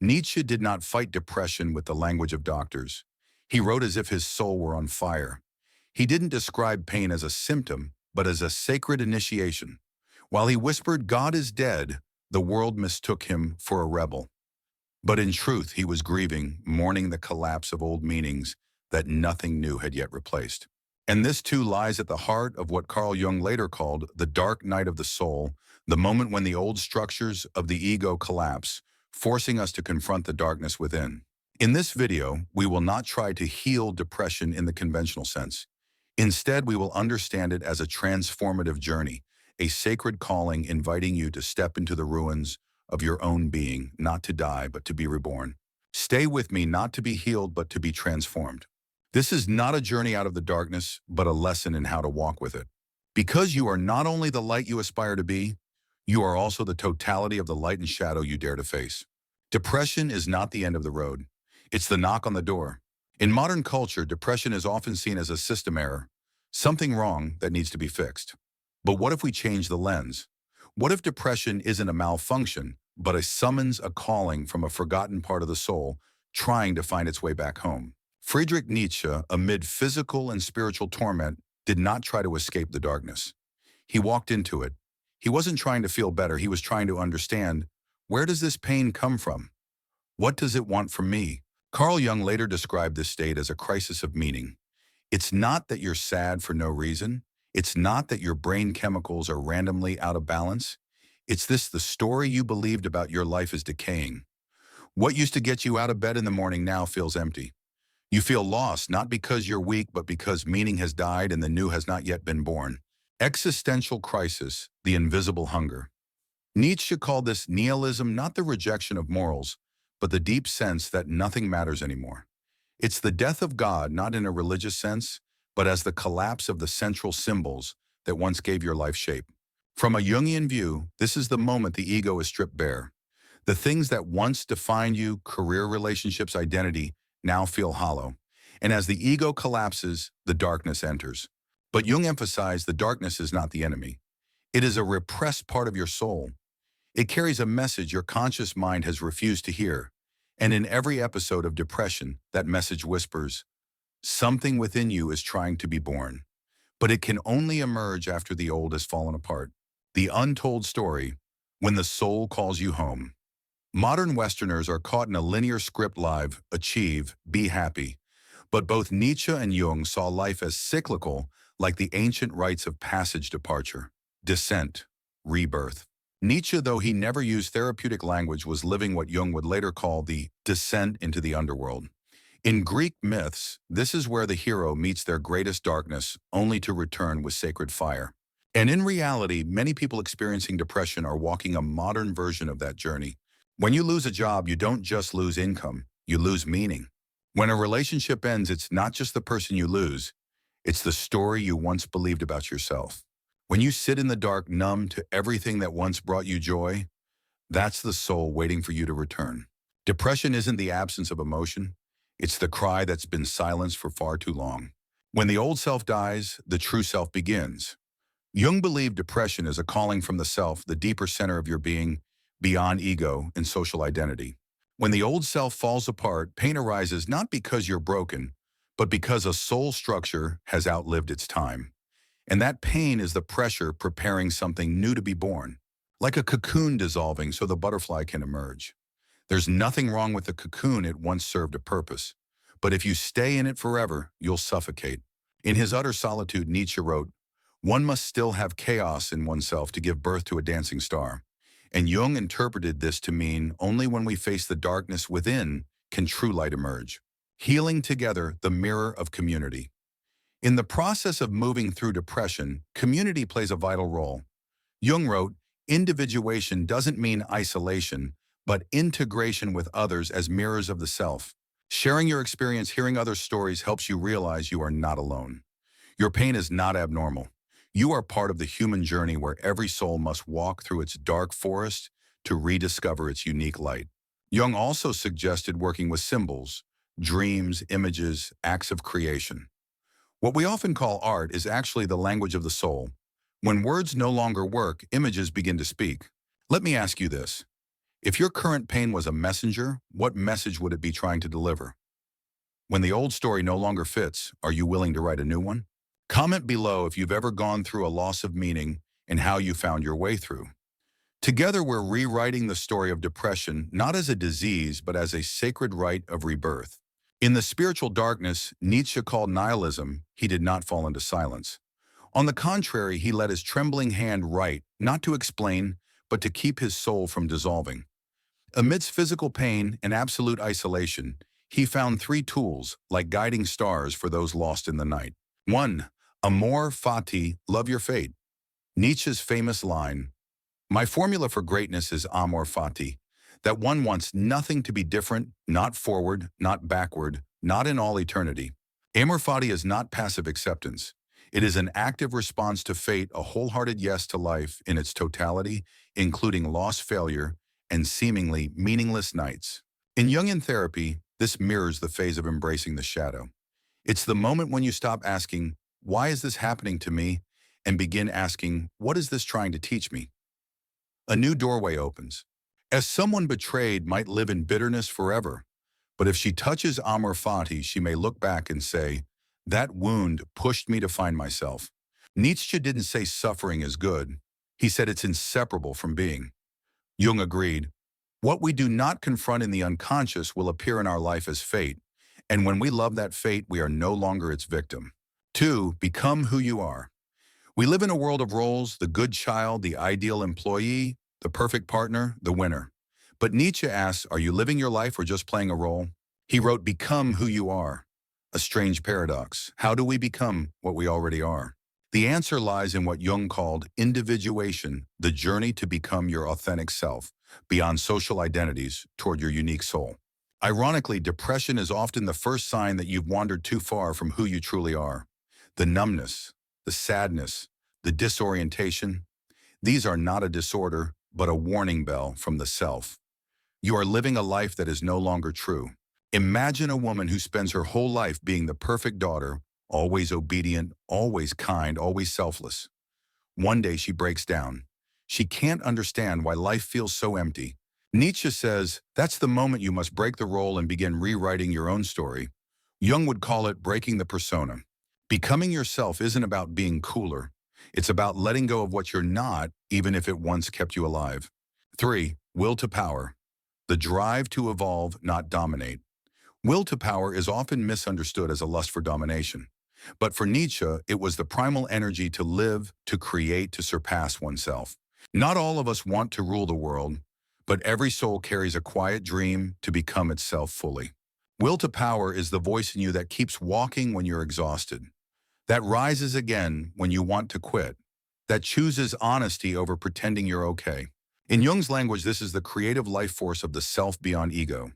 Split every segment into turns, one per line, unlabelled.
Nietzsche did not fight depression with the language of doctors. He wrote as if his soul were on fire. He didn't describe pain as a symptom, but as a sacred initiation. While he whispered, "God is dead," the world mistook him for a rebel. But in truth, he was grieving, mourning the collapse of old meanings that nothing new had yet replaced. And this too lies at the heart of what Carl Jung later called the dark night of the soul, the moment when the old structures of the ego collapse, forcing us to confront the darkness within. In this video, we will not try to heal depression in the conventional sense. Instead, we will understand it as a transformative journey, a sacred calling inviting you to step into the ruins of your own being, not to die, but to be reborn. Stay with me, not to be healed, but to be transformed. This is not a journey out of the darkness, but a lesson in how to walk with it. Because you are not only the light you aspire to be, you are also the totality of the light and shadow you dare to face. Depression is not the end of the road. It's the knock on the door. In modern culture, depression is often seen as a system error, something wrong that needs to be fixed. But what if we change the lens? What if depression isn't a malfunction, but a summons, a calling from a forgotten part of the soul trying to find its way back home? Friedrich Nietzsche, amid physical and spiritual torment, did not try to escape the darkness. He walked into it. He wasn't trying to feel better. He was trying to understand, where does this pain come from? What does it want from me? Carl Jung later described this state as a crisis of meaning. It's not that you're sad for no reason. It's not that your brain chemicals are randomly out of balance. It's the story you believed about your life is decaying. What used to get you out of bed in the morning now feels empty. You feel lost, not because you're weak, but because meaning has died and the new has not yet been born. Existential crisis, the invisible hunger. Nietzsche called this nihilism, not the rejection of morals, but the deep sense that nothing matters anymore. It's the death of God, not in a religious sense, but as the collapse of the central symbols that once gave your life shape. From a Jungian view, this is the moment the ego is stripped bare. The things that once defined you, career, relationships, identity, now feel hollow. And as the ego collapses, the darkness enters. But Jung emphasized the darkness is not the enemy. It is a repressed part of your soul. It carries a message your conscious mind has refused to hear. And in every episode of depression, that message whispers, something within you is trying to be born. But it can only emerge after the old has fallen apart. The untold story, when the soul calls you home. Modern Westerners are caught in a linear script: live, achieve, be happy. But both Nietzsche and Jung saw life as cyclical, like the ancient rites of passage: departure, descent, rebirth. Nietzsche, though he never used therapeutic language, was living what Jung would later call the descent into the underworld. In Greek myths, this is where the hero meets their greatest darkness, only to return with sacred fire. And in reality, many people experiencing depression are walking a modern version of that journey. When you lose a job, you don't just lose income, you lose meaning. When a relationship ends, it's not just the person you lose, it's the story you once believed about yourself. When you sit in the dark, numb to everything that once brought you joy, that's the soul waiting for you to return. Depression isn't the absence of emotion, it's the cry that's been silenced for far too long. When the old self dies, the true self begins. Jung believed depression is a calling from the self, the deeper center of your being, beyond ego and social identity. When the old self falls apart, pain arises not because you're broken, but because a soul structure has outlived its time. And that pain is the pressure preparing something new to be born, like a cocoon dissolving so the butterfly can emerge. There's nothing wrong with the cocoon; it once served a purpose. But if you stay in it forever, you'll suffocate. In his utter solitude, Nietzsche wrote, "One must still have chaos in oneself to give birth to a dancing star." And Jung interpreted this to mean only when we face the darkness within can true light emerge. Healing together, the mirror of community. In the process of moving through depression, community plays a vital role. Jung wrote, individuation doesn't mean isolation, but integration with others as mirrors of the self. Sharing your experience, hearing other stories helps you realize you are not alone. Your pain is not abnormal. You are part of the human journey where every soul must walk through its dark forest to rediscover its unique light. Jung also suggested working with symbols, dreams, images, acts of creation. What we often call art is actually the language of the soul. When words no longer work, images begin to speak. Let me ask you this. If your current pain was a messenger, what message would it be trying to deliver? When the old story no longer fits, are you willing to write a new one? Comment below if you've ever gone through a loss of meaning and how you found your way through. Together, we're rewriting the story of depression not as a disease, but as a sacred rite of rebirth. In the spiritual darkness Nietzsche called nihilism, he did not fall into silence. On the contrary, he let his trembling hand write, not to explain, but to keep his soul from dissolving. Amidst physical pain and absolute isolation, he found three tools, like guiding stars for those lost in the night. 1. Amor fati, love your fate. Nietzsche's famous line, "My formula for greatness is amor fati," that one wants nothing to be different, not forward, not backward, not in all eternity. Amor fati is not passive acceptance. It is an active response to fate, a wholehearted yes to life in its totality, including loss, failure, and seemingly meaningless nights. In Jungian therapy, this mirrors the phase of embracing the shadow. It's the moment when you stop asking, "Why is this happening to me?" and begin asking, "What is this trying to teach me?" A new doorway opens. As someone betrayed might live in bitterness forever, but if she touches Amor Fati, she may look back and say, "That wound pushed me to find myself." Nietzsche didn't say suffering is good. He said it's inseparable from being. Jung agreed, "What we do not confront in the unconscious will appear in our life as fate, and when we love that fate, we are no longer its victim." 2. Become who you are. We live in a world of roles: the good child, the ideal employee, the perfect partner, the winner. But Nietzsche asks, are you living your life or just playing a role? He wrote, "Become who you are." A strange paradox. How do we become what we already are? The answer lies in what Jung called individuation, the journey to become your authentic self, beyond social identities, toward your unique soul. Ironically, depression is often the first sign that you've wandered too far from who you truly are. The numbness, the sadness, the disorientation, these are not a disorder, but a warning bell from the self. You are living a life that is no longer true. Imagine a woman who spends her whole life being the perfect daughter, always obedient, always kind, always selfless. One day she breaks down. She can't understand why life feels so empty. Nietzsche says, that's the moment you must break the role and begin rewriting your own story. Jung would call it breaking the persona. Becoming yourself isn't about being cooler. It's about letting go of what you're not, even if it once kept you alive. 3. Will to power. The drive to evolve, not dominate. Will to power is often misunderstood as a lust for domination. But for Nietzsche, it was the primal energy to live, to create, to surpass oneself. Not all of us want to rule the world, but every soul carries a quiet dream to become itself fully. Will to power is the voice in you that keeps walking when you're exhausted, that rises again when you want to quit, that chooses honesty over pretending you're okay. In Jung's language, this is the creative life force of the self beyond ego,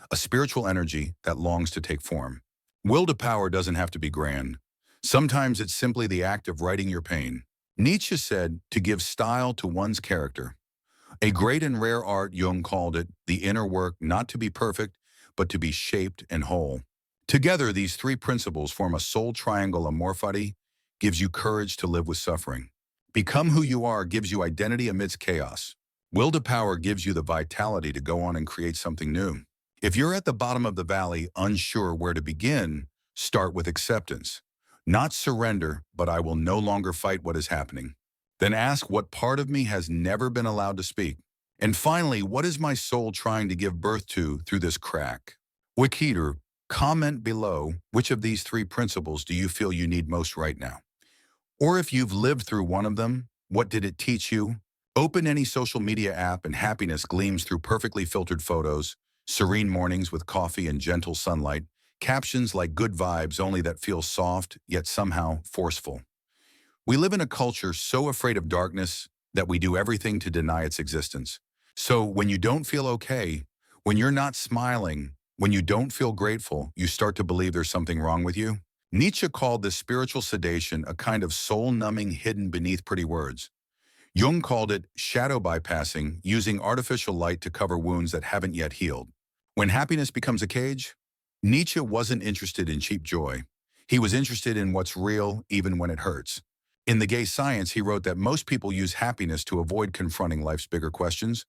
a spiritual energy that longs to take form. Will to power doesn't have to be grand. Sometimes it's simply the act of writing your pain. Nietzsche said, to give style to one's character. A great and rare art, Jung called it, the inner work, not to be perfect, but to be shaped and whole. Together, these three principles form a soul triangle. Amor fati gives you courage to live with suffering. Become who you are gives you identity amidst chaos. Will to power gives you the vitality to go on and create something new. If you're at the bottom of the valley, unsure where to begin, start with acceptance. Not surrender, but I will no longer fight what is happening. Then ask, what part of me has never been allowed to speak? And finally, what is my soul trying to give birth to through this crack? Wikider, comment below, which of these three principles do you feel you need most right now? Or if you've lived through one of them, what did it teach you? Open any social media app and happiness gleams through perfectly filtered photos, serene mornings with coffee and gentle sunlight, captions like good vibes only that feel soft, yet somehow forceful. We live in a culture so afraid of darkness that we do everything to deny its existence. So when you don't feel okay, when you're not smiling, when you don't feel grateful, you start to believe there's something wrong with you. Nietzsche called this spiritual sedation, a kind of soul-numbing hidden beneath pretty words. Jung called it shadow bypassing, using artificial light to cover wounds that haven't yet healed. When happiness becomes a cage, Nietzsche wasn't interested in cheap joy. He was interested in what's real, even when it hurts. In The Gay Science, he wrote that most people use happiness to avoid confronting life's bigger questions.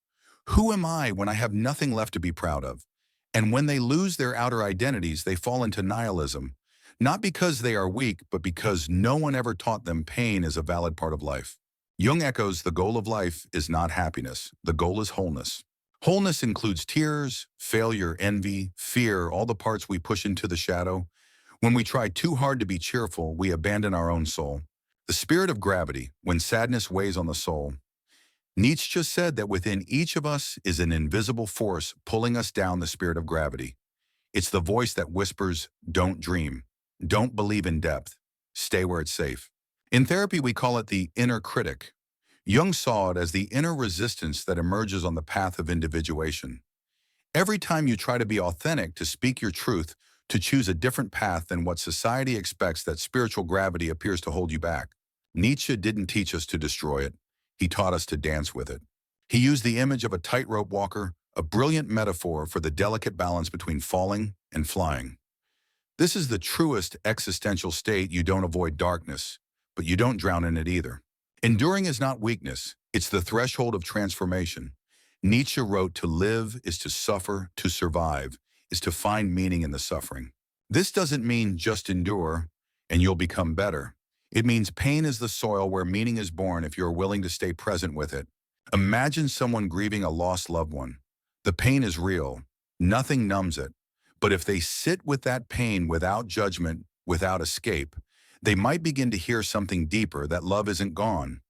Who am I when I have nothing left to be proud of? And when they lose their outer identities, they fall into nihilism, not because they are weak, but because no one ever taught them pain is a valid part of life. Jung echoes the goal of life is not happiness. The goal is wholeness. Wholeness includes tears, failure, envy, fear, all the parts we push into the shadow. When we try too hard to be cheerful, we abandon our own soul. The spirit of gravity, when sadness weighs on the soul. Nietzsche said that within each of us is an invisible force pulling us down, the spirit of gravity. It's the voice that whispers, don't dream, don't believe in depth, stay where it's safe. In therapy, we call it the inner critic. Jung saw it as the inner resistance that emerges on the path of individuation. Every time you try to be authentic, to speak your truth, to choose a different path than what society expects, that spiritual gravity appears to hold you back. Nietzsche didn't teach us to destroy it. He taught us to dance with it. He used the image of a tightrope walker, a brilliant metaphor for the delicate balance between falling and flying. This is the truest existential state. You don't avoid darkness, but you don't drown in it either. Enduring is not weakness. It's the threshold of transformation. Nietzsche wrote, to live is to suffer, to survive is to find meaning in the suffering. This doesn't mean just endure and you'll become better. It means pain is the soil where meaning is born if you're willing to stay present with it. Imagine someone grieving a lost loved one. The pain is real. Nothing numbs it. But if they sit with that pain without judgment, without escape, they might begin to hear something deeper, that love isn't gone.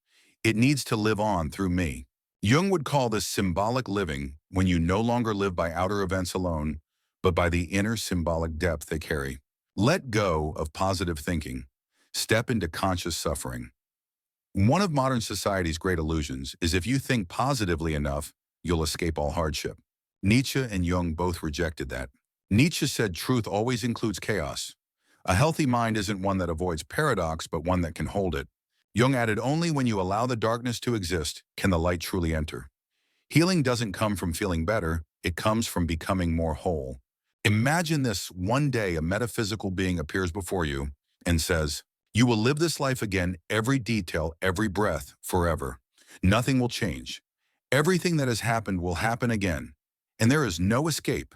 It needs to live on through me. Jung would call this symbolic living, when you no longer live by outer events alone, but by the inner symbolic depth they carry. Let go of positive thinking. Step into conscious suffering. One of modern society's great illusions is if you think positively enough, you'll escape all hardship. Nietzsche and Jung both rejected that. Nietzsche said truth always includes chaos. A healthy mind isn't one that avoids paradox, but one that can hold it. Jung added, only when you allow the darkness to exist can the light truly enter. Healing doesn't come from feeling better, it comes from becoming more whole. Imagine this: one day a metaphysical being appears before you and says, you will live this life again, every detail, every breath, forever. Nothing will change. Everything that has happened will happen again, and there is no escape.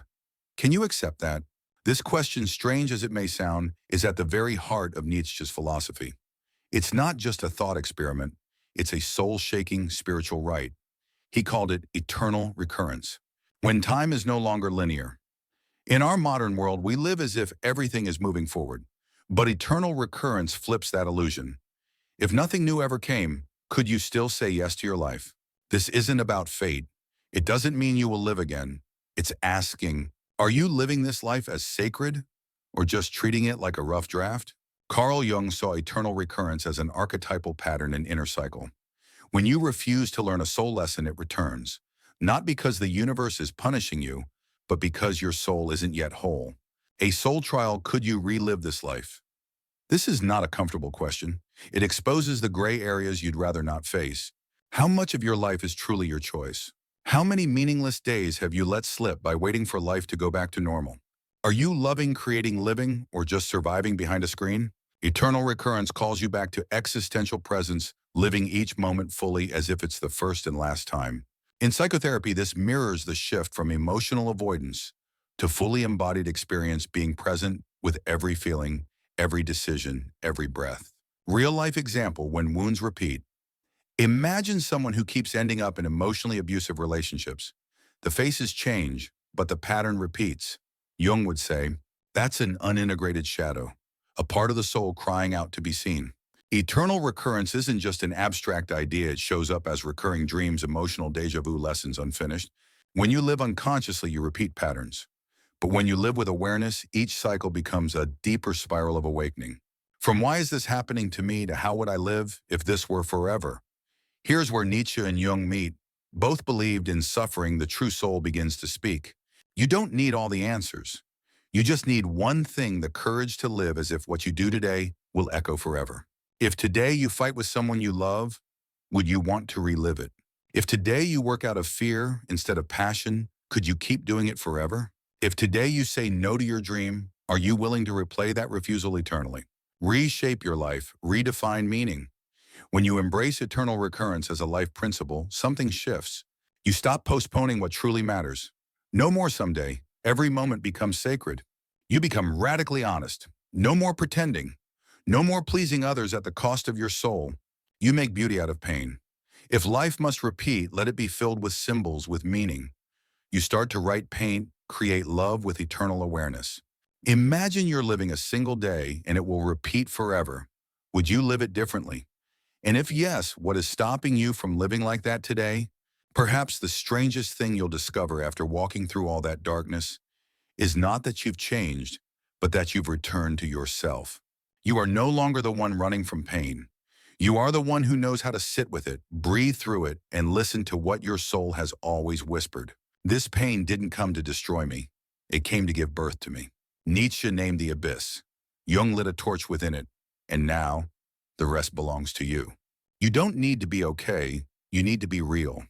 Can you accept that? This question, strange as it may sound, is at the very heart of Nietzsche's philosophy. It's not just a thought experiment, it's a soul-shaking spiritual rite. He called it eternal recurrence, when time is no longer linear. In our modern world, we live as if everything is moving forward, but eternal recurrence flips that illusion. If nothing new ever came, could you still say yes to your life? This isn't about fate. It doesn't mean you will live again. It's asking, are you living this life as sacred, or just treating it like a rough draft? Carl Jung saw eternal recurrence as an archetypal pattern and inner cycle. When you refuse to learn a soul lesson, it returns, not because the universe is punishing you, but because your soul isn't yet whole. A soul trial: could you relive this life? This is not a comfortable question. It exposes the gray areas you'd rather not face. How much of your life is truly your choice? How many meaningless days have you let slip by waiting for life to go back to normal? Are you loving, creating, living, or just surviving behind a screen? Eternal recurrence calls you back to existential presence, living each moment fully as if it's the first and last time. In psychotherapy, this mirrors the shift from emotional avoidance to fully embodied experience, being present with every feeling, every decision, every breath. Real-life example: when wounds repeat. Imagine someone who keeps ending up in emotionally abusive relationships. The faces change, but the pattern repeats. Jung would say, that's an unintegrated shadow, a part of the soul crying out to be seen. Eternal recurrence isn't just an abstract idea. It shows up as recurring dreams, emotional déjà vu, lessons unfinished. When you live unconsciously, you repeat patterns. But when you live with awareness, each cycle becomes a deeper spiral of awakening. From why is this happening to me to how would I live if this were forever? Here's where Nietzsche and Jung meet. Both believed in suffering. The true soul begins to speak. You don't need all the answers. You just need one thing: the courage to live as if what you do today will echo forever. If today you fight with someone you love, would you want to relive it? If today you work out of fear instead of passion, could you keep doing it forever? If today you say no to your dream, are you willing to replay that refusal eternally? Reshape your life, redefine meaning. When you embrace eternal recurrence as a life principle, something shifts. You stop postponing what truly matters. No more someday. Every moment becomes sacred. You become radically honest. No more pretending. No more pleasing others at the cost of your soul. You make beauty out of pain. If life must repeat, let it be filled with symbols, with meaning. You start to write paint, create love with eternal awareness. Imagine you're living a single day and it will repeat forever. Would you live it differently? And if yes, what is stopping you from living like that today? Perhaps the strangest thing you'll discover after walking through all that darkness is not that you've changed, but that you've returned to yourself. You are no longer the one running from pain. You are the one who knows how to sit with it, breathe through it, and listen to what your soul has always whispered. This pain didn't come to destroy me. It came to give birth to me. Nietzsche named the abyss. Jung lit a torch within it, and now the rest belongs to you. You don't need to be okay. You need to be real.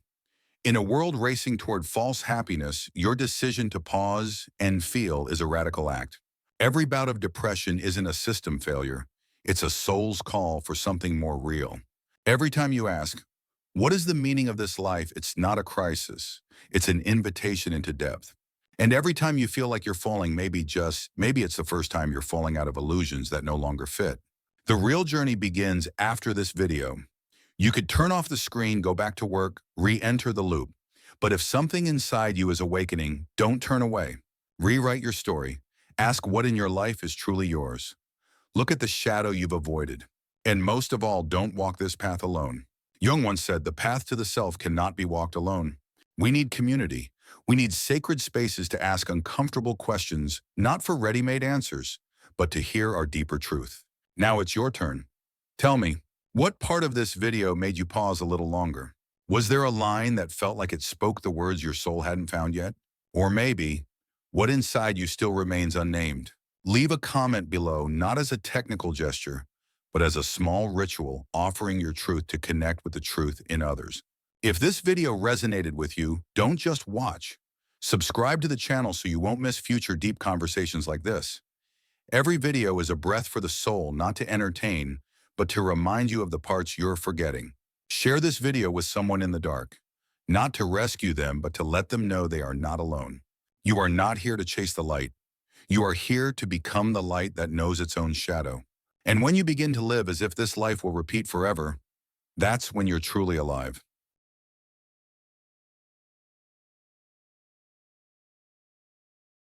In a world racing toward false happiness, your decision to pause and feel is a radical act. Every bout of depression isn't a system failure. It's a soul's call for something more real. Every time you ask, what is the meaning of this life? It's not a crisis. It's an invitation into depth. And every time you feel like you're falling, maybe it's the first time you're falling out of illusions that no longer fit. The real journey begins after this video. You could turn off the screen, go back to work, re-enter the loop. But if something inside you is awakening, don't turn away. Rewrite your story. Ask what in your life is truly yours. Look at the shadow you've avoided. And most of all, don't walk this path alone. Jung once said, the path to the self cannot be walked alone. We need community. We need sacred spaces to ask uncomfortable questions, not for ready-made answers, but to hear our deeper truth. Now it's your turn. Tell me, what part of this video made you pause a little longer? Was there a line that felt like it spoke the words your soul hadn't found yet? Or maybe, what inside you still remains unnamed? Leave a comment below, not as a technical gesture, but as a small ritual offering your truth to connect with the truth in others. If this video resonated with you, don't just watch. Subscribe to the channel so you won't miss future deep conversations like this. Every video is a breath for the soul, not to entertain, but to remind you of the parts you're forgetting. Share this video with someone in the dark, not to rescue them, but to let them know they are not alone. You are not here to chase the light. You are here to become the light that knows its own shadow. And when you begin to live as if this life will repeat forever, that's when you're truly alive.